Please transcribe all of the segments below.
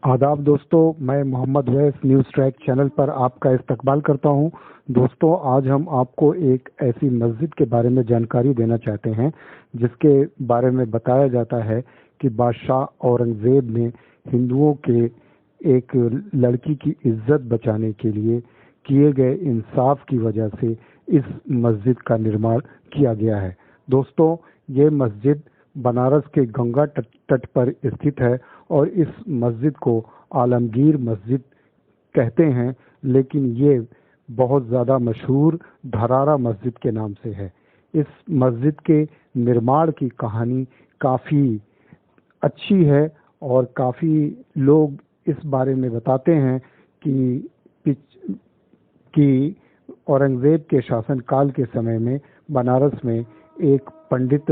आदाब दोस्तों, मैं मोहम्मद वैस न्यूज़ ट्रैक चैनल पर आपका इस्तकबाल करता हूं। दोस्तों, आज हम आपको एक ऐसी मस्जिद के बारे में जानकारी देना चाहते हैं जिसके बारे में बताया जाता है कि बादशाह औरंगज़ेब ने हिंदुओं के एक लड़की की इज्जत बचाने के लिए किए गए इंसाफ की वजह से इस मस्जिद का निर्माण किया गया है। दोस्तों, ये मस्जिद बनारस के गंगा तट पर स्थित है और इस मस्जिद को आलमगीर मस्जिद कहते हैं, लेकिन ये बहुत ज़्यादा मशहूर धरारा मस्जिद के नाम से है। इस मस्जिद के निर्माण की कहानी काफ़ी अच्छी है और काफ़ी लोग इस बारे में बताते हैं कि औरंगज़ेब के शासनकाल के समय में बनारस में एक पंडित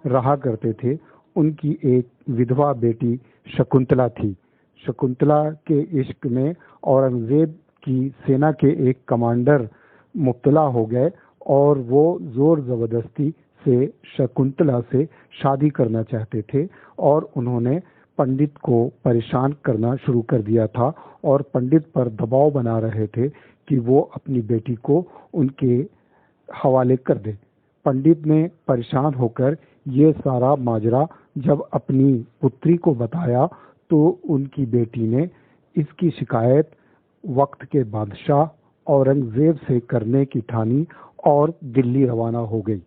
रहा करते थे। उनकी एक विधवा बेटी शकुंतला थी। शकुंतला के इश्क में औरंगज़ेब की सेना के एक कमांडर मुब्तला हो गए और वो ज़ोर ज़बरदस्ती से शकुंतला से शादी करना चाहते थे और उन्होंने पंडित को परेशान करना शुरू कर दिया था और पंडित पर दबाव बना रहे थे कि वो अपनी बेटी को उनके हवाले कर दे। पंडित ने परेशान होकर ये सारा माजरा जब अपनी पुत्री को बताया तो उनकी बेटी ने इसकी शिकायत वक्त के बादशाह औरंगज़ेब से करने की ठानी और दिल्ली रवाना हो गई।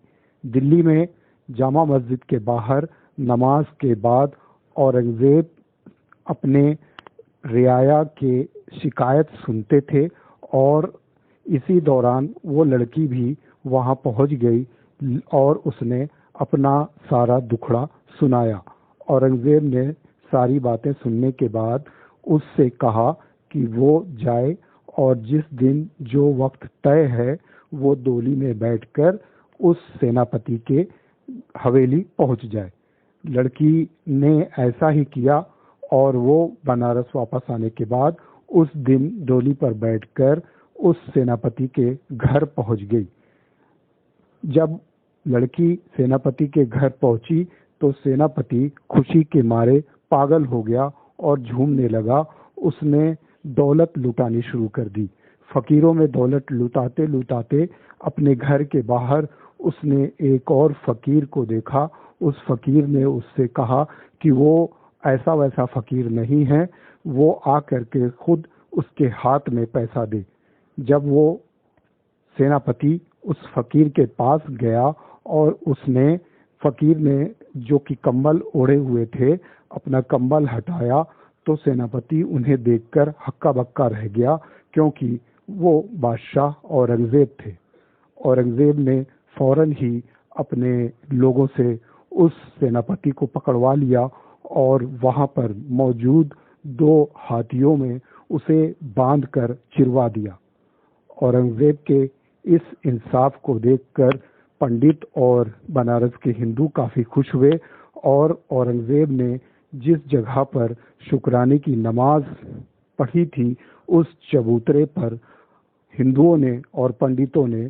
दिल्ली में जामा मस्जिद के बाहर नमाज के बाद औरंगज़ेब अपने रियाया के शिकायत सुनते थे और इसी दौरान वो लड़की भी वहाँ पहुँच गई और उसने अपना सारा दुखड़ा सुनाया। औरंगज़ेब ने सारी बातें सुनने के बाद उससे कहा कि वो जाए और जिस दिन जो वक्त तय है वो डोली में बैठकर उस सेनापति के हवेली पहुंच जाए। लड़की ने ऐसा ही किया और वो बनारस वापस आने के बाद उस दिन डोली पर बैठकर उस सेनापति के घर पहुंच गई। जब लड़की सेनापति के घर पहुंची तो सेनापति खुशी के मारे पागल हो गया और झूमने लगा। उसने दौलत लुटानी शुरू कर दी। फकीरों में दौलत लुटाते लुटाते अपने घर के बाहर उसने एक और फकीर को देखा। उस फकीर ने उससे कहा कि वो ऐसा वैसा फकीर नहीं है, वो आकर के खुद उसके हाथ में पैसा दे। जब वो सेनापति उस फकीर के पास गया और उसने फकीर ने जो कि कंबल ओढ़े हुए थे अपना कंबल हटाया तो सेनापति उन्हें देखकर हक्का बक्का रह गया, क्योंकि वो बादशाह औरंगज़ेब थे। औरंगज़ेब ने फौरन ही अपने लोगों से उस सेनापति को पकड़वा लिया और वहां पर मौजूद 2 हाथियों में उसे बांधकर चिरवा दिया। औरंगज़ेब के इस इंसाफ को देखकर पंडित और बनारस के हिंदू काफ़ी खुश हुए और औरंगज़ेब ने जिस जगह पर शुक्राने की नमाज पढ़ी थी उस चबूतरे पर हिंदुओं ने और पंडितों ने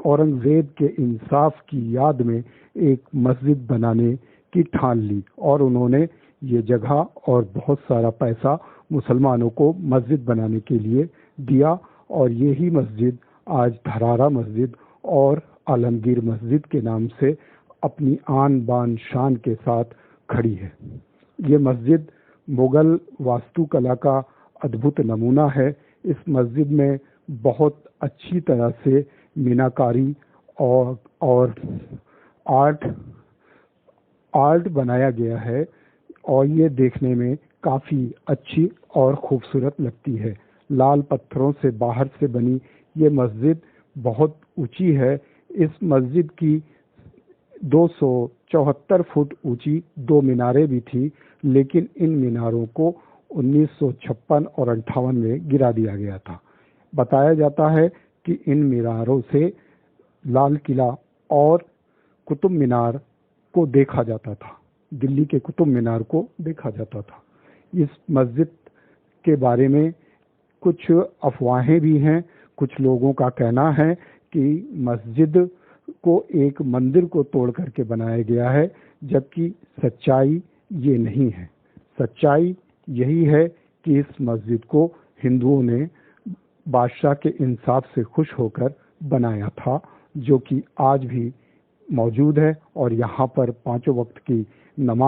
औरंगज़ेब के इंसाफ की याद में एक मस्जिद बनाने की ठान ली और उन्होंने ये जगह और बहुत सारा पैसा मुसलमानों को मस्जिद बनाने के लिए दिया और यही मस्जिद आज धरारा मस्जिद और आलमगीर मस्जिद के नाम से अपनी आन बान शान के साथ खड़ी है। ये मस्जिद मुगल वास्तुकला का अद्भुत नमूना है। इस मस्जिद में बहुत अच्छी तरह से मीनाकारी और आर्ट बनाया गया है और ये देखने में काफ़ी अच्छी और खूबसूरत लगती है। लाल पत्थरों से बाहर से बनी ये मस्जिद बहुत ऊंची है। इस मस्जिद की 274 फुट ऊंची 2 मीनारें भी थी, लेकिन इन मीनारों को 1956 और 58 में गिरा दिया गया था। बताया जाता है कि इन मीनारों से लाल किला और कुतुब मीनार को देखा जाता था, दिल्ली के कुतुब मीनार को देखा जाता था। इस मस्जिद के बारे में कुछ अफवाहें भी हैं। कुछ लोगों का कहना है कि मस्जिद को एक मंदिर को तोड़ करके बनाया गया है, जबकि सच्चाई ये नहीं है। सच्चाई यही है कि इस मस्जिद को हिंदुओं ने बादशाह के इंसाफ से खुश होकर बनाया था, जो कि आज भी मौजूद है और यहाँ पर 5 वक्त की नमाज